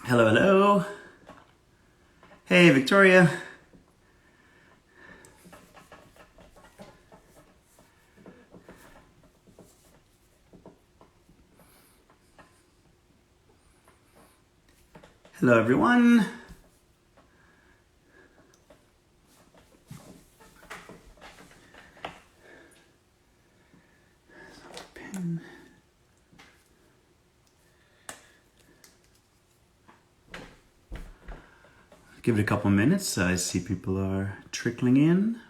Hello, hello. Hey, Victoria. Hello, everyone. Pen. Give it a couple minutes. I see people are trickling in.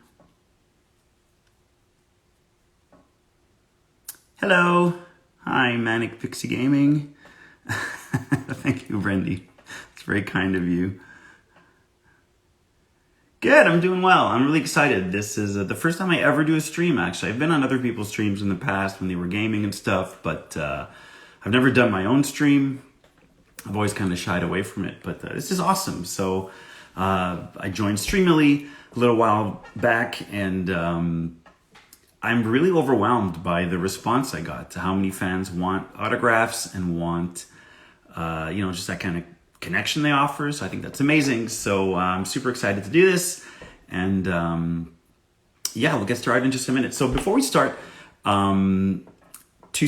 Hello. Hi, Manic Pixie Gaming. Thank you, Brendy. It's very kind of you. Good, I'm doing well. I'm really excited. This is the first time I ever do a stream, actually. I've been on other people's streams in the past when they were gaming and stuff, but I've never done my own stream. I've always kind of shied away from it, but this is awesome. So I joined Streamily a little while back, and I'm really overwhelmed by the response I got to how many fans want autographs and want, just that kind of connection they offer. So I think that's amazing. So I'm super excited to do this. And we'll get started in just a minute. So before we start, two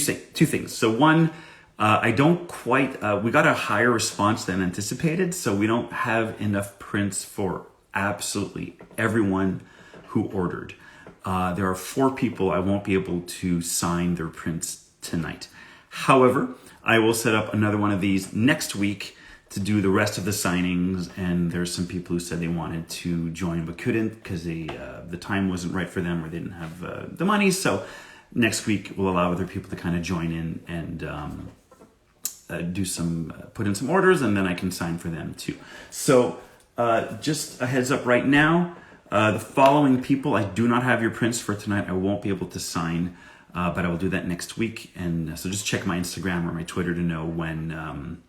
things. So one, I don't quite, we got a higher response than anticipated. So we don't have enough prints for absolutely everyone who ordered. There are 4 people I won't be able to sign their prints tonight. However, I will set up another one of these next week to do the rest of the signings. And there's some people who said they wanted to join but couldn't because the time wasn't right for them or they didn't have the money. So next week we'll allow other people to kind of join in and put in some orders, and then I can sign for them too. So just a heads up right now, the following people, I do not have your prints for tonight. I won't be able to sign, but I will do that next week. And so just check my Instagram or my Twitter to know when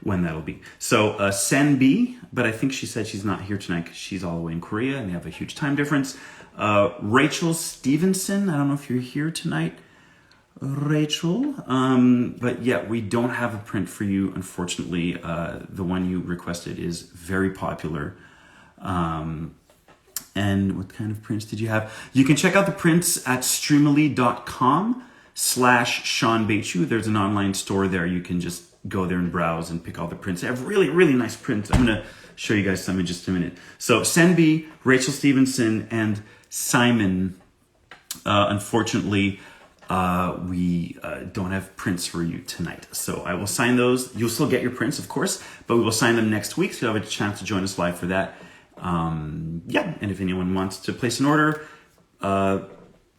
that'll be. So Sen B, but I think she said she's not here tonight because she's all the way in Korea and they have a huge time difference. Rachel Stevenson, I don't know if you're here tonight, Rachel, but yeah, we don't have a print for you, unfortunately. The one you requested is very popular. And what kind of prints did you have? You can check out the prints at streamily.com/Shawn Baichoo. There's an online store there. You can just go there and browse and pick all the prints. They have really, really nice prints. I'm going to show you guys some in just a minute. So Senbi, Rachel Stevenson, and Simon, unfortunately, we don't have prints for you tonight. So I will sign those. You'll still get your prints, of course, but we will sign them next week. So you'll have a chance to join us live for that. And if anyone wants to place an order, go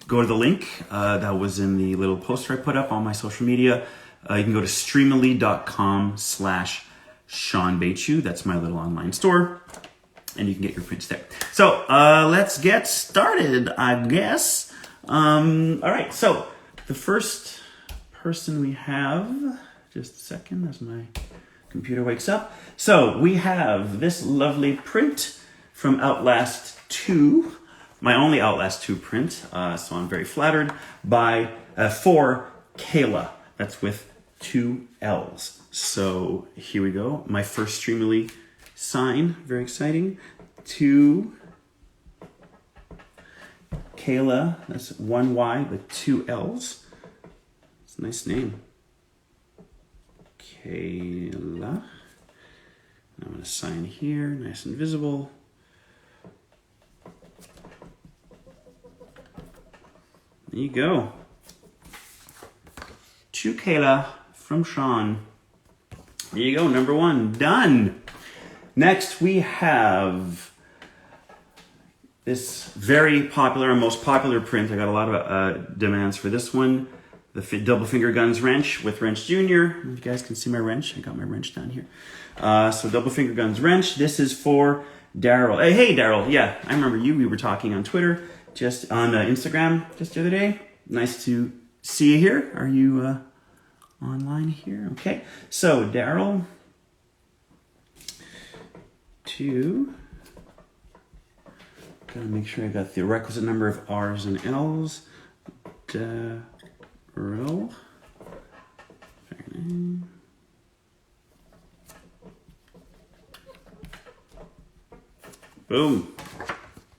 to the link that was in the little poster I put up on my social media. You can go to streamily.com/Shawn Baichoo. That's my little online store, and you can get your prints there. So let's get started, I guess. All right, so the first person we have, just a second as my computer wakes up. So we have this lovely print from Outlast 2, my only Outlast 2 print, so I'm very flattered, for Kayla. That's with 2 L's. So here we go. My first Streamily sign, very exciting. To Kayla, that's 1 Y with 2 L's. It's a nice name. Kayla. I'm going to sign here, nice and visible. There you go. To Kayla from Shawn. There you go, number 1, done. Next we have this very popular and most popular print. I got a lot of demands for this one. The double finger guns wrench with Wrench Jr. You guys can see my wrench. I got my wrench down here. So double finger guns wrench. This is for Daryl. Hey, Daryl. Yeah, I remember you. We were talking on Twitter, just on Instagram just the other day. Nice to see you here. Are you online here? Okay. So Daryl, gotta make sure I got the requisite number of R's and L's. Daryl. Boom.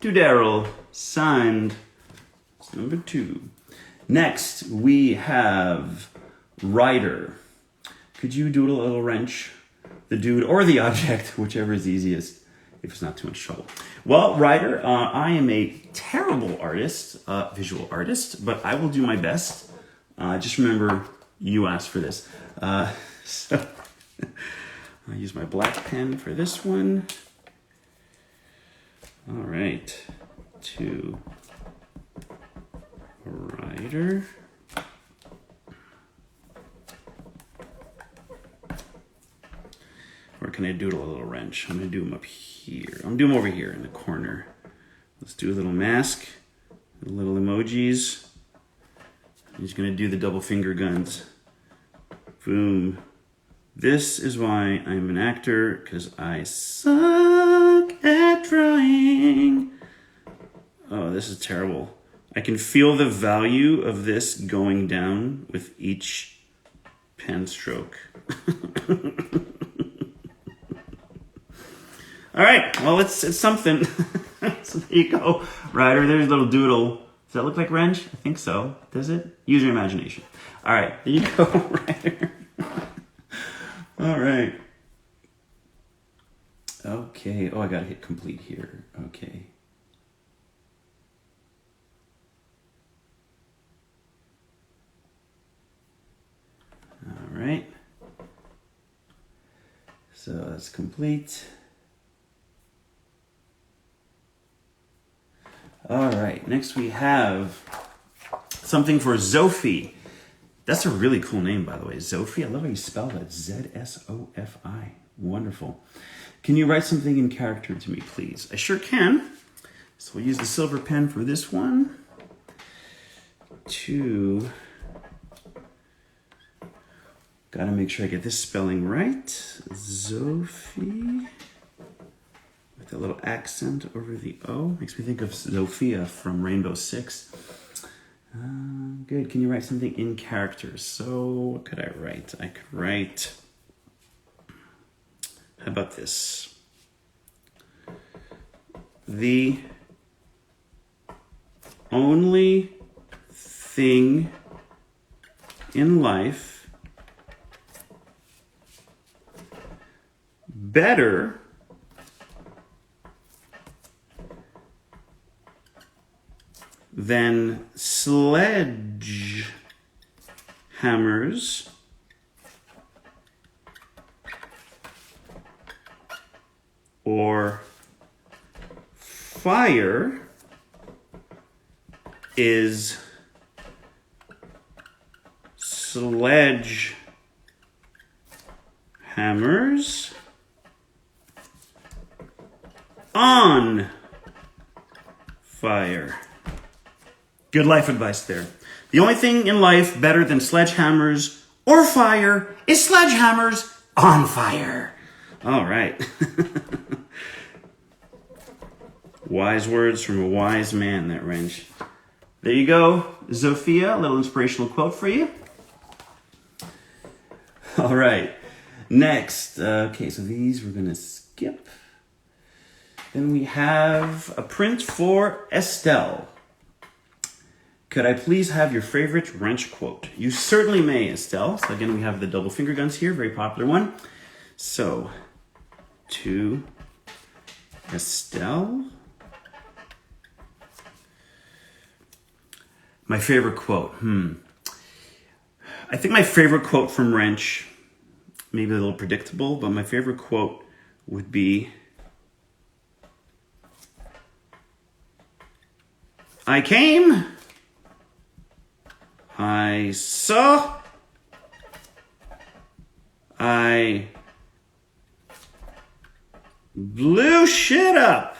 To Daryl. Signed. That's number 2. Next, we have Ryder. Could you doodle a little wrench? The dude or the object, whichever is easiest, if it's not too much trouble. Well, Ryder, I am a terrible artist, visual artist, but I will do my best. Just remember, you asked for this. So I'll use my black pen for this one. All right, to Ryder. Or can I doodle a little wrench? I'm gonna do him up here. I'm gonna do him over here in the corner. Let's do a little mask, little emojis. He's gonna do the double finger guns. Boom. This is why I'm an actor, because I suck at drawing. Oh, this is terrible. I can feel the value of this going down with each pen stroke. All right, well, it's something. So there you go, Ryder. There's a little doodle. Does that look like wrench? I think so. Does it? Use your imagination. All right, there you go, Ryder. All right. Okay. Oh, I gotta hit complete here. Okay. All right. So that's complete. All right, next we have something for Zophie. That's a really cool name, by the way. Zophie, I love how you spell that. Z-S-O-F-I. Wonderful. Can you write something in character to me, please? I sure can. So we'll use the silver pen for this one. Gotta make sure I get this spelling right. Zophie. With a little accent over the O. Makes me think of Sophia from Rainbow Six. Good. Can you write something in character? So what could I write? I could write... How about this? The only thing in life better than sledge hammers or fire is sledge hammers on fire. Good life advice there. The only thing in life better than sledgehammers or fire is sledgehammers on fire. All right. Wise words from a wise man, that wrench. There you go, Sophia, a little inspirational quote for you. All right. Next, okay, so these we're going to skip. Then we have a print for Estelle. Could I please have your favorite wrench quote? You certainly may, Estelle. So again, we have the double finger guns here, very popular one. So, to Estelle. My favorite quote. I think my favorite quote from Wrench, maybe a little predictable, but my favorite quote would be, I came, I saw, I blew shit up.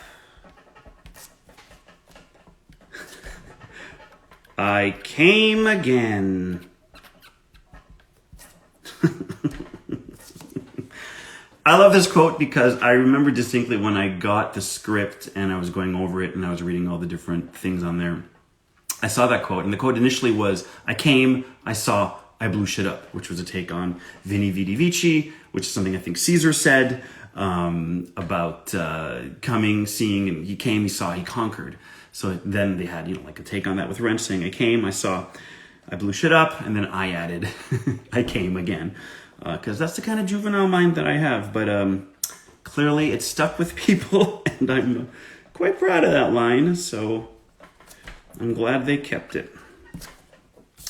I came again. I love this quote because I remember distinctly when I got the script and I was going over it and I was reading all the different things on there. I saw that quote, and the quote initially was, I came, I saw, I Blew Shit Up, which was a take on Vini Vidi Vici, which is something I think Caesar said about coming, seeing, and he came, he saw, he conquered. So then they had, like a take on that with Wrench saying, I came, I saw, I blew shit up, and then I added, I came again. Because that's the kind of juvenile mind that I have. But clearly it stuck with people, and I'm quite proud of that line. So I'm glad they kept it.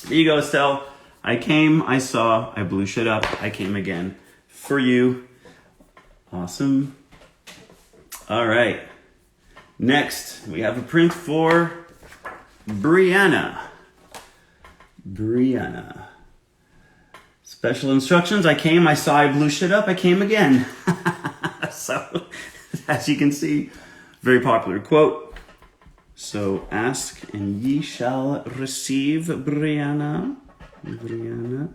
There you go, Estelle. I came, I saw, I blew shit up, I came again for you. Awesome. All right. Next, we have a print for Brianna. Brianna. Special instructions. I came, I saw, I blew shit up, I came again. So, as you can see, very popular quote. So, ask and ye shall receive, Brianna. Brianna.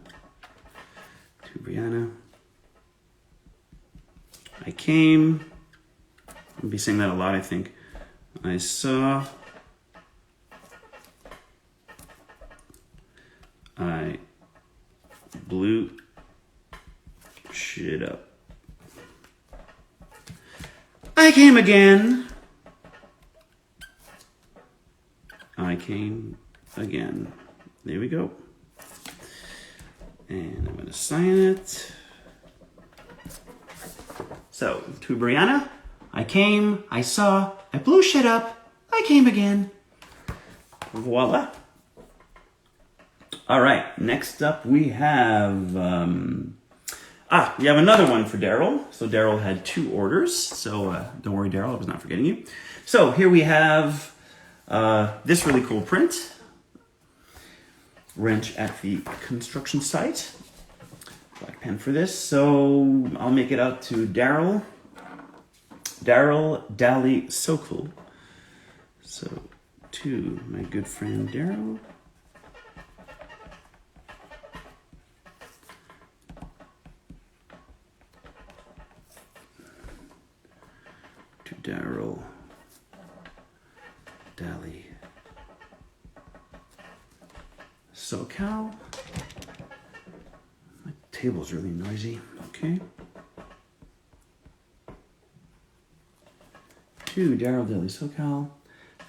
To Brianna. I came. I'll be saying that a lot, I think. I saw. I blew shit up. I came again. I came again. There we go. And I'm going to sign it. So, to Brianna, I came, I saw, I blew shit up, I came again. Voila. All right, next up we have, we have another one for Daryl. So Daryl had 2 orders. So don't worry, Daryl, I was not forgetting you. So here we have this really cool print. Wrench at the construction site. Black pen for this. So I'll make it out to Daryl. Daryl Dally Sokol. So to my good friend Daryl. To Daryl Dally SoCal. My table's really noisy. Okay. To Daryl Dally SoCal.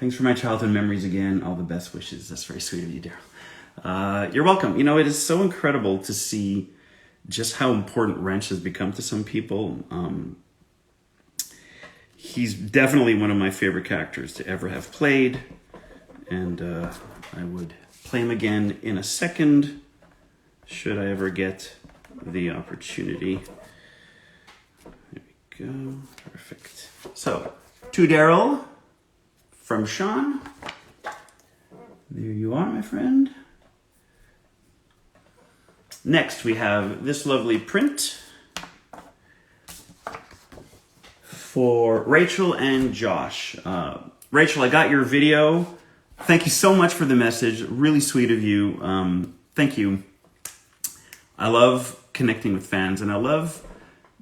Thanks for my childhood memories again. All the best wishes. That's very sweet of you, Daryl. You're welcome. You know, it is so incredible to see just how important Wrench has become to some people. He's definitely one of my favorite characters to ever have played. And I would play him again in a second, should I ever get the opportunity. There we go. Perfect. So, to Daryl from Shawn. There you are, my friend. Next, we have this lovely print for Rachel and Josh. Rachel, I got your video. Thank you so much for the message. Really sweet of you. Thank you. I love connecting with fans, and I love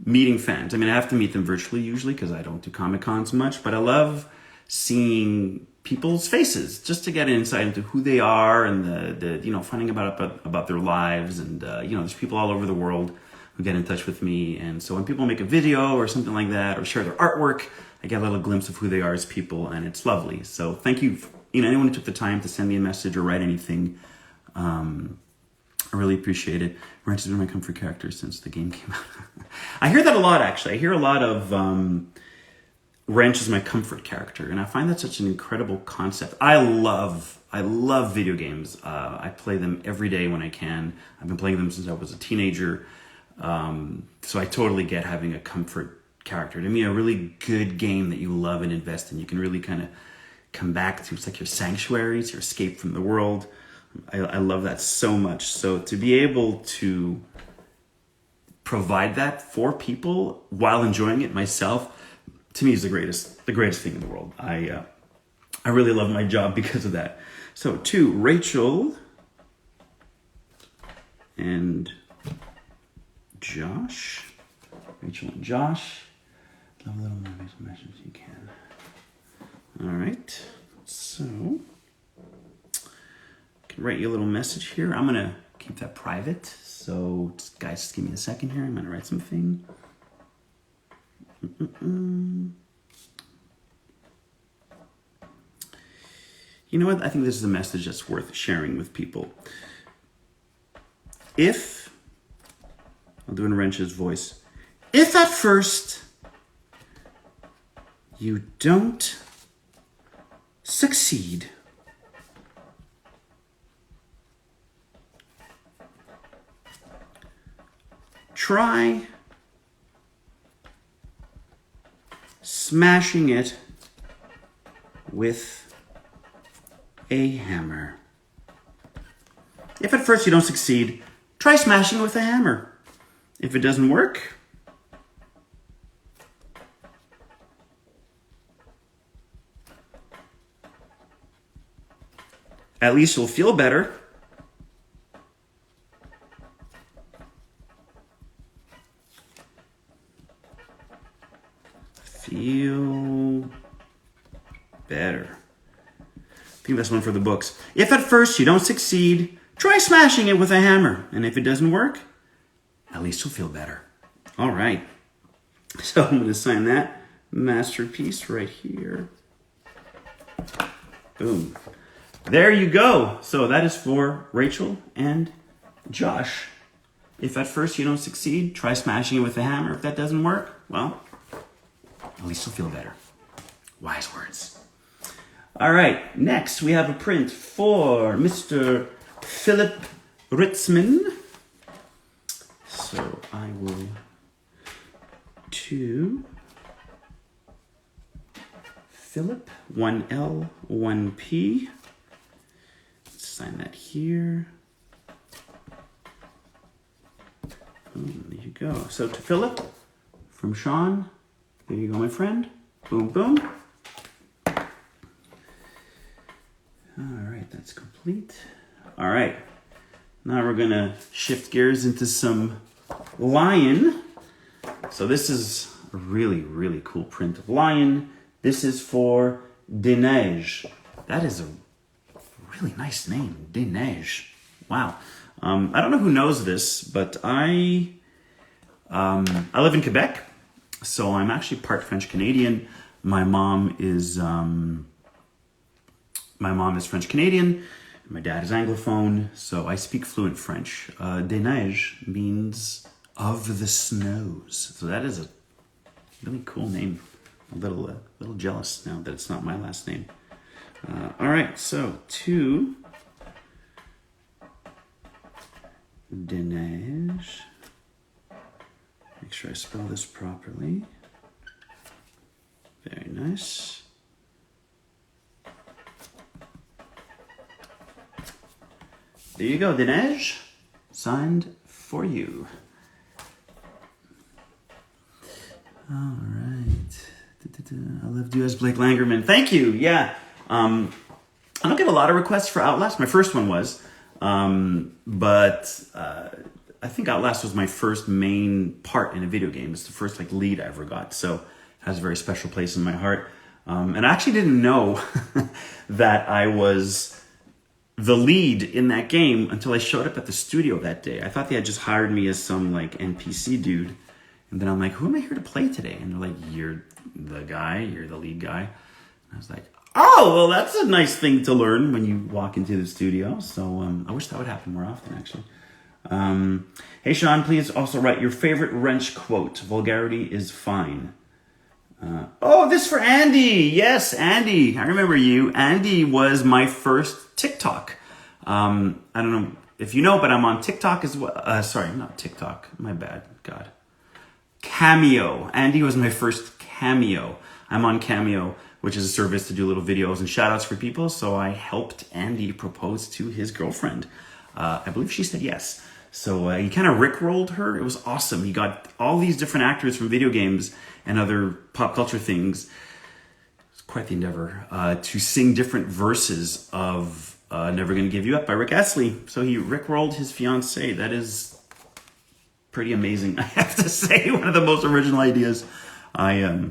meeting fans. I mean, I have to meet them virtually usually because I don't do Comic-Cons much, but I love seeing people's faces just to get an insight into who they are and the finding about their lives. And, there's people all over the world who get in touch with me. And so when people make a video or something like that or share their artwork, I get a little glimpse of who they are as people, and it's lovely. So thank you. Anyone who took the time to send me a message or write anything, I really appreciate it. Wrench has been my comfort character since the game came out. I hear that a lot, actually. I hear a lot of Wrench is my comfort character, and I find that such an incredible concept. I love video games. I play them every day when I can. I've been playing them since I was a teenager. So I totally get having a comfort character. To me, a really good game that you love and invest in, you can really kind of come back to. It's like your sanctuary, it's your escape from the world. I love that so much. So to be able to provide that for people while enjoying it myself, to me is the greatest thing in the world. I really love my job because of that. So to Rachel and Josh. Rachel and Josh. Love a little more message you can. All right. So I can write you a little message here. I'm gonna keep that private. So guys, just give me a second here. I'm gonna write something. You know what? I think this is a message that's worth sharing with people. If, I'll do it in Wrench's voice. If at first you don't succeed, try smashing it with a hammer. If at first you don't succeed, try smashing it with a hammer. If it doesn't work, at least you'll feel better. Feel better. I think that's one for the books. If at first you don't succeed, try smashing it with a hammer. And if it doesn't work, at least you'll feel better. All right. So I'm going to sign that masterpiece right here. Boom. There you go. So that is for Rachel and Josh. If at first you don't succeed, try smashing it with a hammer. If that doesn't work, well, at least you'll feel better. Wise words. All right, next we have a print for Mr. Philip Ritzman. So I will to Philip, 1L, 1P. Let's sign that here. Boom, there you go. So to Philip, from Shawn. There you go, my friend. Boom, boom. All right, that's complete. All right, now we're gonna shift gears into some lion. So this is a really, really cool print of lion. This is for Des Neiges. That is a really nice name, Des Neiges. Wow. I don't know who knows this, but I live in Quebec. So I'm actually part French Canadian. My mom is French Canadian. My dad is Anglophone, so I speak fluent French. Des Neiges means of the snows. So that is a really cool name. A little jealous now that it's not my last name. All right, so to Des Neiges. Make sure I spell this properly. Very nice. There you go, Des Neiges. Signed for you. All right. I love you as Blake Langerman. Thank you. Yeah. I don't get a lot of requests for Outlast. My first one was. But I think Outlast was my first main part in a video game. It's the first lead I ever got. So it has a very special place in my heart. And I actually didn't know that I was the lead in that game until I showed up at the studio that day. I thought they had just hired me as some NPC dude. And then I'm like, who am I here to play today? And they're like, you're the guy, you're the lead guy. And I was like, oh, well, that's a nice thing to learn when you walk into the studio. So I wish that would happen more often, actually. Hey, Shawn, please also write your favorite Wrench quote. Vulgarity is fine. This for Andy. Yes, Andy. I remember you. Andy was my first TikTok. I don't know if you know, but I'm on TikTok as well. Sorry, not TikTok. My bad. God. Cameo. Andy was my first Cameo. I'm on Cameo, which is a service to do little videos and shout outs for people. So I helped Andy propose to his girlfriend. I believe she said yes. So he kind of rickrolled her. It was awesome. He got all these different actors from video games and other pop culture things. It's quite the endeavor to sing different verses of Never Gonna Give You Up by Rick Astley. So he rickrolled his fiancée. That is pretty amazing, I have to say. One of the most original ideas I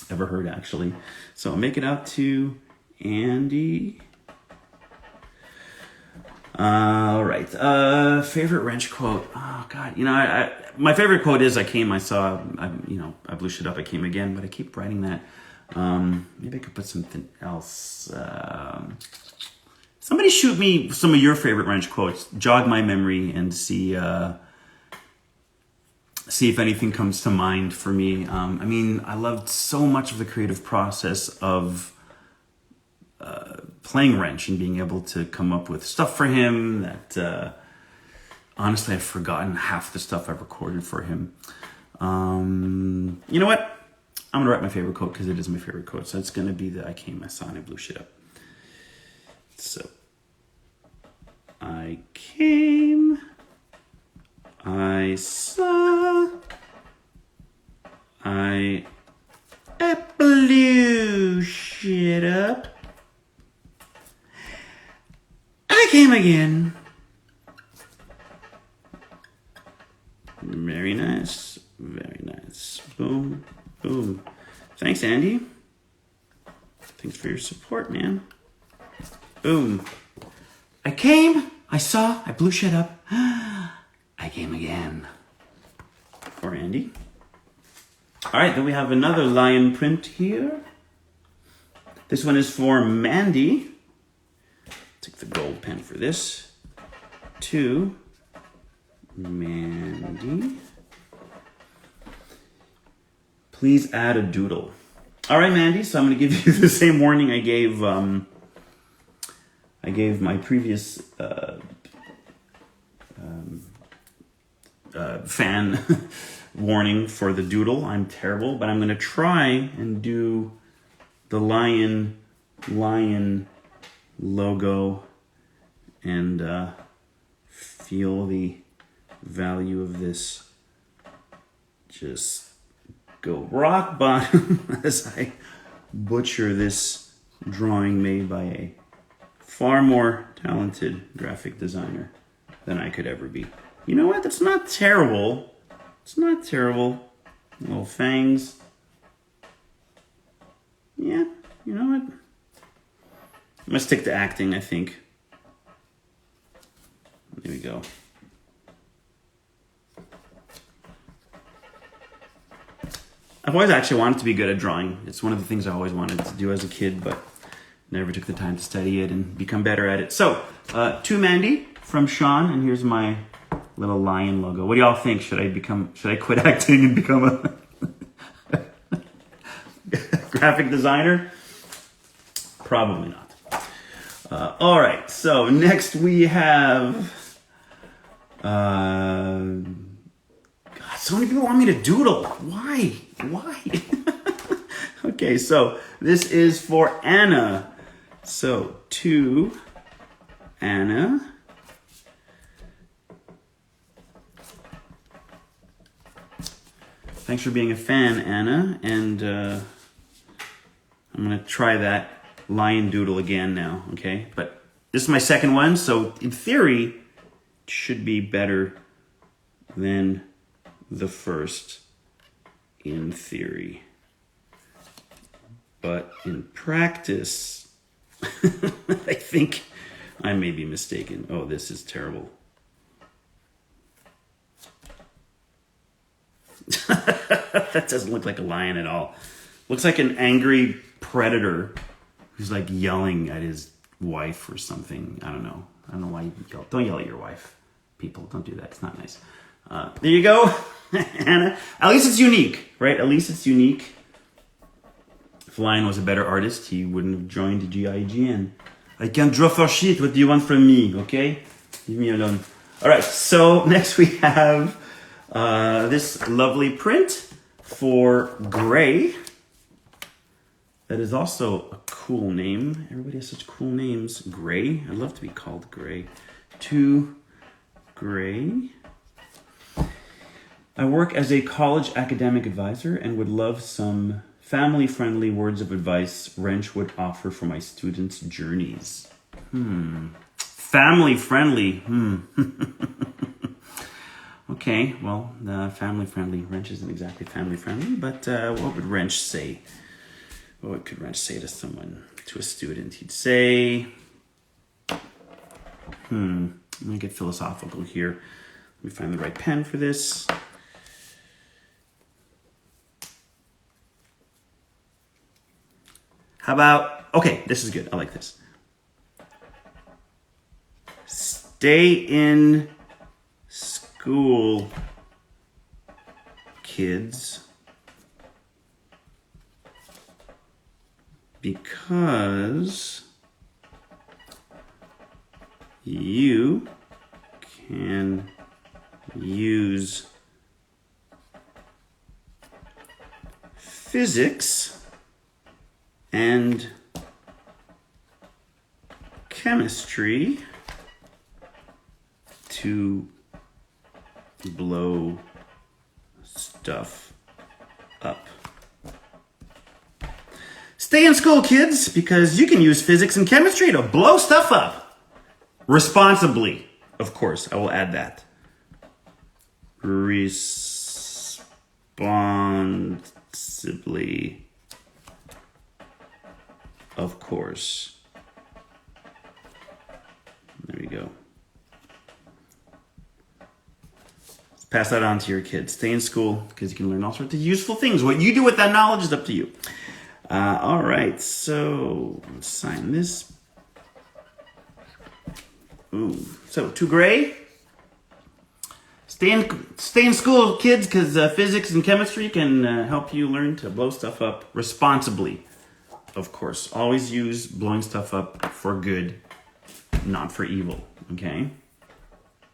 ever heard, actually. So I'll make it out to Andy. All right. Favorite wrench quote. Oh God. My favorite quote is I came, I saw, I blew shit up, I came again, but I keep writing that. Maybe I could put something else. Somebody shoot me some of your favorite wrench quotes. Jog my memory and see if anything comes to mind for me. I loved so much of the creative process of playing wrench and being able to come up with stuff for him that honestly I've forgotten half the stuff I've recorded for him. You know what? I'm gonna write my favorite quote because it is my favorite quote. So it's gonna be the I came, I saw, and I blew shit up. So I came, I saw, I blew shit up. I came again. Very nice. Very nice. Boom. Boom. Thanks, Andy. Thanks for your support, man. Boom. I came, I saw, I blew shit up. I came again. For Andy. All right, then we have another lion print here. This one is for Mandy. Take the gold pen for this. To Mandy. Please add a doodle. All right, Mandy. So I'm going to give you the same warning I gave my previous fan warning for the doodle. I'm terrible, but I'm going to try and do the lion logo and feel the value of this just go rock bottom as I butcher this drawing made by a far more talented graphic designer than I could ever be. You know what? That's not terrible. It's not terrible. Little fangs. Yeah, you know what? I'm gonna stick to acting, I think. There we go. I've always actually wanted to be good at drawing. It's one of the things I always wanted to do as a kid, but never took the time to study it and become better at it. So, to Mandy from Shawn, and here's my little lion logo. What do y'all think? Should I quit acting and become a graphic designer? Probably not. All right, so next we have, God, so many people want me to doodle. Why? Okay, so this is for Anna. So to Anna. Thanks for being a fan, Anna, and I'm gonna try that lion doodle again now, okay? But this is my second one, so in theory, it should be better than the first, in theory. But in practice, I think I may be mistaken. Oh, this is terrible. That doesn't look like a lion at all. Looks like an angry predator who's like yelling at his wife or something. I don't know why you yell. Don't yell at your wife. People, don't do that. It's not nice. There you go, Anna. At least it's unique, right? At least it's unique. If Lion was a better artist, he wouldn't have joined GIGN. I can't draw for shit. What do you want from me, okay? Leave me alone. All right, so next we have this lovely print for Gray. That is also a cool name. Everybody has such cool names. Gray. I'd love to be called Gray. To Gray. I work as a college academic advisor and would love some family-friendly words of advice Wrench would offer for my students' journeys. Family-friendly. Okay, well, family-friendly. Wrench isn't exactly family-friendly, but what would Wrench say? What could Wrench say to someone, to a student? He'd say, I'm gonna get philosophical here. Let me find the right pen for this. How about, okay, this is good. I like this. Stay in school, kids, because you can use physics and chemistry to blow stuff up. Stay in school, kids, because you can use physics and chemistry to blow stuff up. Responsibly, of course, I will add that. Responsibly, of course. There we go. Let's pass that on to your kids. Stay in school because you can learn all sorts of useful things. What you do with that knowledge is up to you. All right, so let's sign this. Ooh, so to Gray. Stay in school, kids, because physics and chemistry can help you learn to blow stuff up responsibly. Of course, always use blowing stuff up for good, not for evil, okay?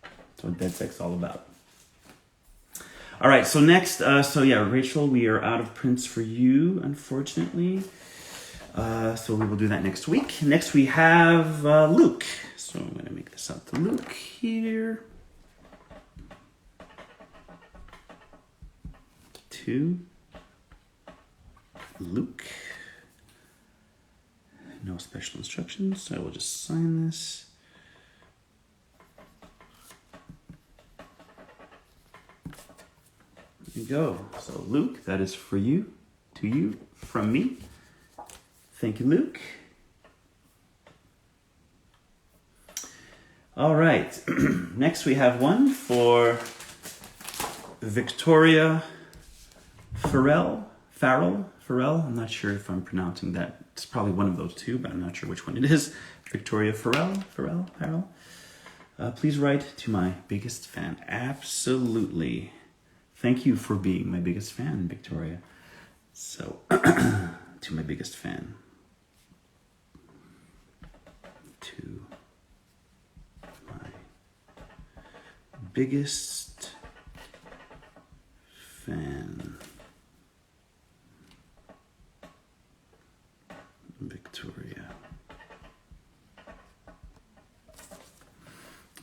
That's what Dead Sec's all about. All right, so next, Rachel, we are out of prints for you, unfortunately. So we will do that next week. Next we have Luke. So I'm gonna make this out to Luke here. To Luke. No special instructions, so I will just sign this. There you go. So Luke, that is for you, to you, from me. Thank you, Luke. All right, next we have one for Victoria Farrell. I'm not sure if I'm pronouncing that. It's probably one of those two, but I'm not sure which one it is. Victoria Farrell. Please write to my biggest fan. Absolutely. Thank you for being my biggest fan, Victoria. So, to my biggest fan. To my biggest fan. Victoria.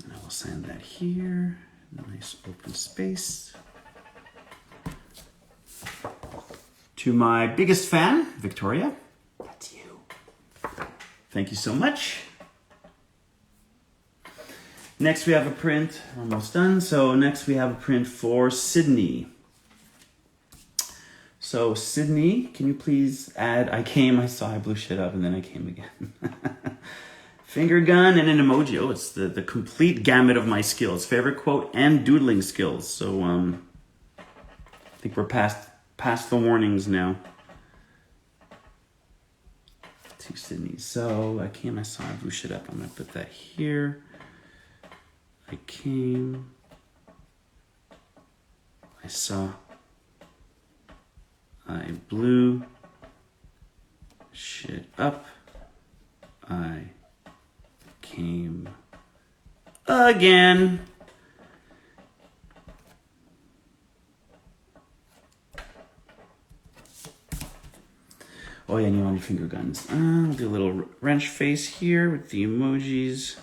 And I will send that here. Nice open space. To my biggest fan, Victoria. That's you. Thank you so much. Next we have a print. We're almost done. So next we have a print for Sydney. So Sydney, can you please add, I saw, I blew shit up, and then I came again. Finger gun and an emoji. Oh, it's the complete gamut of my skills. Favorite quote and doodling skills. So I think we're past the warnings now. To Sydney. So I saw, I blew shit up. I'm gonna put that here. I saw, I blew shit up. I came again. Oh yeah, and you want your finger guns. I'll do a little wrench face here with the emojis.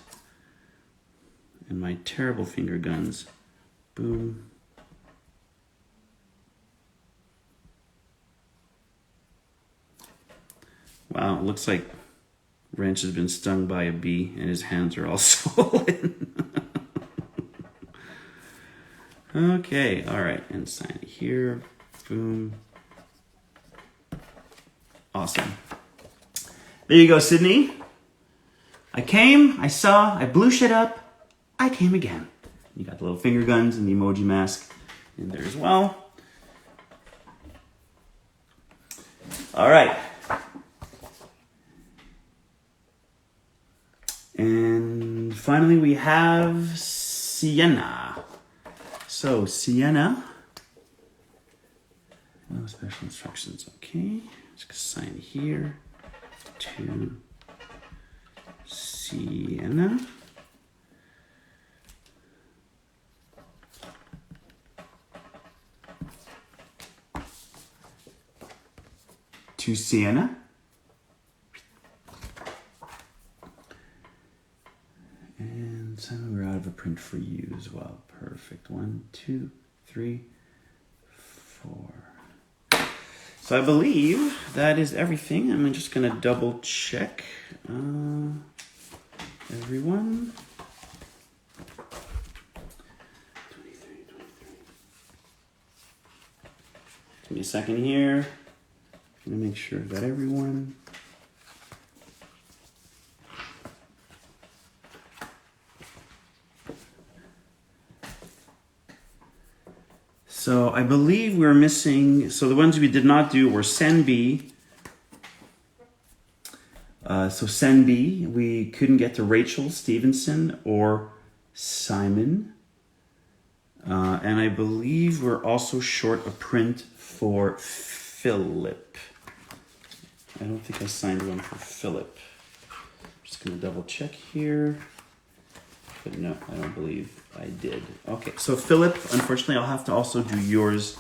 And my terrible finger guns. Boom. Wow, it looks like Wrench has been stung by a bee and his hands are all swollen. Okay, all right, and sign it here. Boom. Awesome. There you go, Sydney. I came, I saw, I blew shit up, I came again. You got the little finger guns and the emoji mask in there as well. All right. And finally we have Sienna. So Sienna, no special instructions, okay. Just gonna sign here to Sienna. To Sienna. And so we're out of a print for you as well. Perfect. 1, 2, 3, 4. So I believe that is everything. I'm just going to double check everyone. 23. Give me a second here. I'm going to make sure I got everyone. So I believe we're missing, so the ones we did not do were Senbi. So Senbi, we couldn't get to Rachel Stevenson or Simon. And I believe we're also short a print for Philip. I don't think I signed one for Philip. Just gonna double check here. But no, I don't believe I did. Okay, so Philip, unfortunately, I'll have to also do yours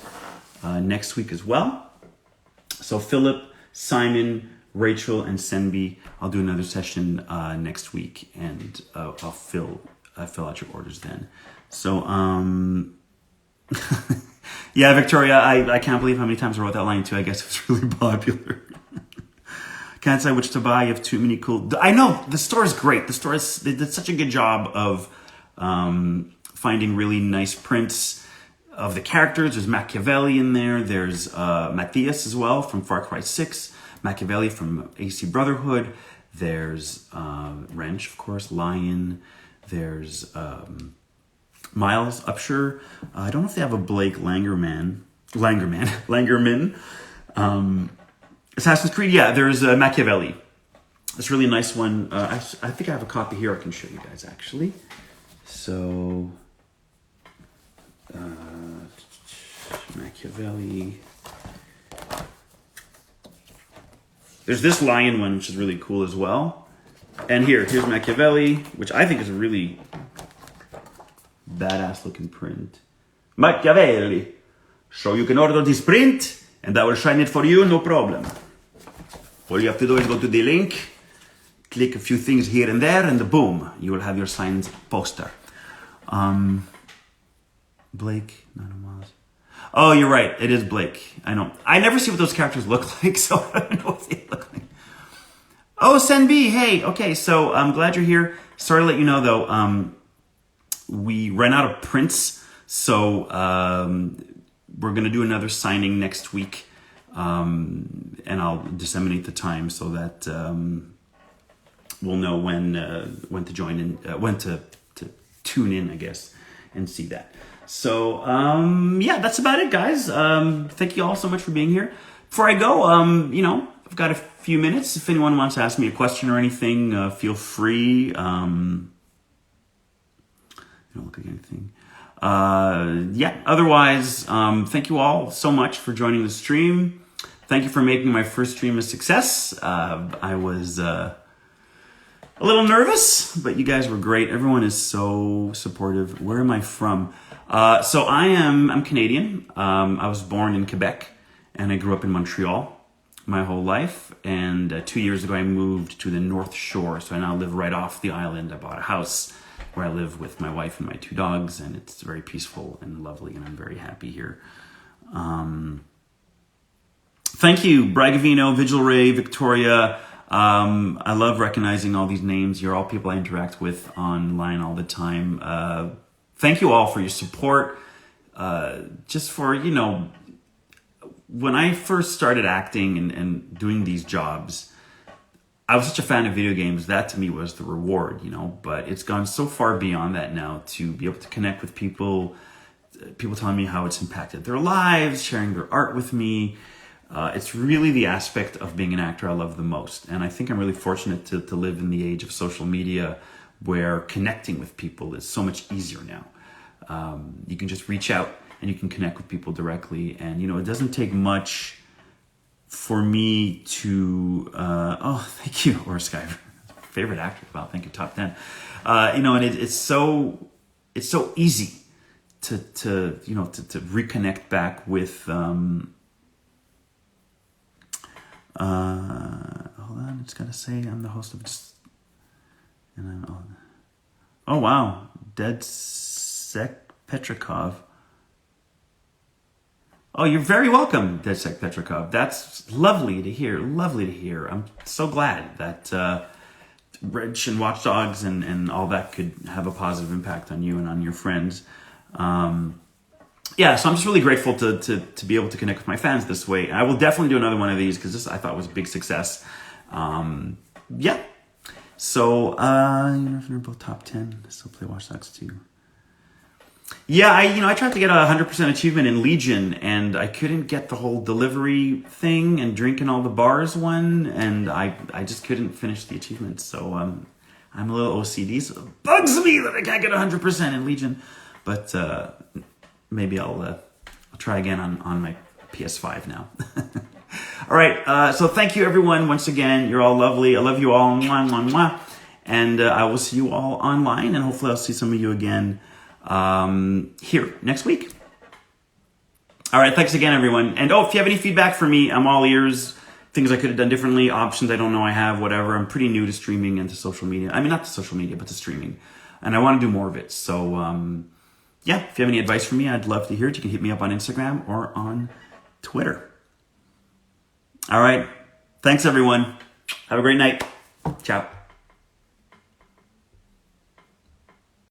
next week as well. So Philip, Simon, Rachel, and Senbi, I'll do another session next week, and I'll fill out your orders then. So, yeah, Victoria, I can't believe how many times I wrote that line too. I guess it was really popular. Can't decide which to buy. You have too many cool... I know, the store is great. The store is... They did such a good job of finding really nice prints of the characters. There's Machiavelli in there. There's Matthias as well from Far Cry 6. Machiavelli from AC Brotherhood. There's Wrench, of course. Lion. There's Miles Upshur. I don't know if they have a Blake Langerman. Assassin's Creed, yeah, there's Machiavelli. It's a really nice one. I think I have a copy here I can show you guys, actually. So, Machiavelli. There's this lion one, which is really cool as well. And here's Machiavelli, which I think is a really badass looking print. Machiavelli. So you can order this print, and I will shine it for you, no problem. All you have to do is go to the link, click a few things here and there, and boom, you will have your signed poster. Blake, not a Miles. Oh, you're right. It is Blake. I know. I never see what those characters look like, so I don't know what they look like. Oh, Senbi, hey. Okay, so I'm glad you're here. Sorry to let you know, though, we ran out of prints, so we're going to do another signing next week. And I'll disseminate the time so that we'll know when to join in, when to tune in, I guess, and see that. So yeah, that's about it, guys. Thank you all so much for being here. Before I go, I've got a few minutes. If anyone wants to ask me a question or anything, feel free. Don't look like anything. Yeah. Otherwise, thank you all so much for joining the stream. Thank you for making my first stream a success. I was a little nervous, but you guys were great. Everyone is so supportive. Where am I from? So I'm Canadian. I was born in Quebec, and I grew up in Montreal my whole life. And 2 years ago, I moved to the North Shore. So I now live right off the island. I bought a house where I live with my wife and my 2 dogs, and it's very peaceful and lovely, and I'm very happy here. Thank you, Bragavino, Vigil Ray, Victoria. I love recognizing all these names. You're all people I interact with online all the time. Thank you all for your support. Just for, when I first started acting and doing these jobs, I was such a fan of video games. That to me was the reward, you know, but it's gone so far beyond that now to be able to connect with people, people telling me how it's impacted their lives, sharing their art with me. It's really the aspect of being an actor I love the most. And I think I'm really fortunate to live in the age of social media where connecting with people is so much easier now. You can just reach out and you can connect with people directly. And, you know, it doesn't take much for me to, oh, thank you, or Sky, favorite actor. Wow, thank you, top 10. You know, and it's so easy to reconnect back with, hold on, I just gotta say, I'm the host of just, and oh wow, Dead Sec Petrikov. Oh, you're very welcome, Dead Sec Petrikov. That's lovely to hear. Lovely to hear. I'm so glad that Rich and Watch Dogs and all that could have a positive impact on you and on your friends. Yeah, so I'm just really grateful to be able to connect with my fans this way. I will definitely do another one of these because this I thought was a big success. Yeah. So, you know, if they're both top 10, I still play Watch Dogs 2. Yeah, I tried to get a 100% achievement in Legion, and I couldn't get the whole delivery thing and drinking all the bars one, and I just couldn't finish the achievement. So I'm a little OCD, so it bugs me that I can't get 100% in Legion. But maybe I'll try again on my PS5 now. All right, so thank you everyone once again. You're all lovely. I love you all. Mwah, mwah, mwah. And I will see you all online, and hopefully I'll see some of you again here next week. All right, thanks again, everyone. And if you have any feedback for me, I'm all ears. Things I could have done differently, options I don't know I have, whatever. I'm pretty new to streaming and to social media. I mean, not to social media, but to streaming. And I want to do more of it. So, yeah, if you have any advice for me, I'd love to hear it. You can hit me up on Instagram or on Twitter. All right. Thanks, everyone. Have a great night. Ciao.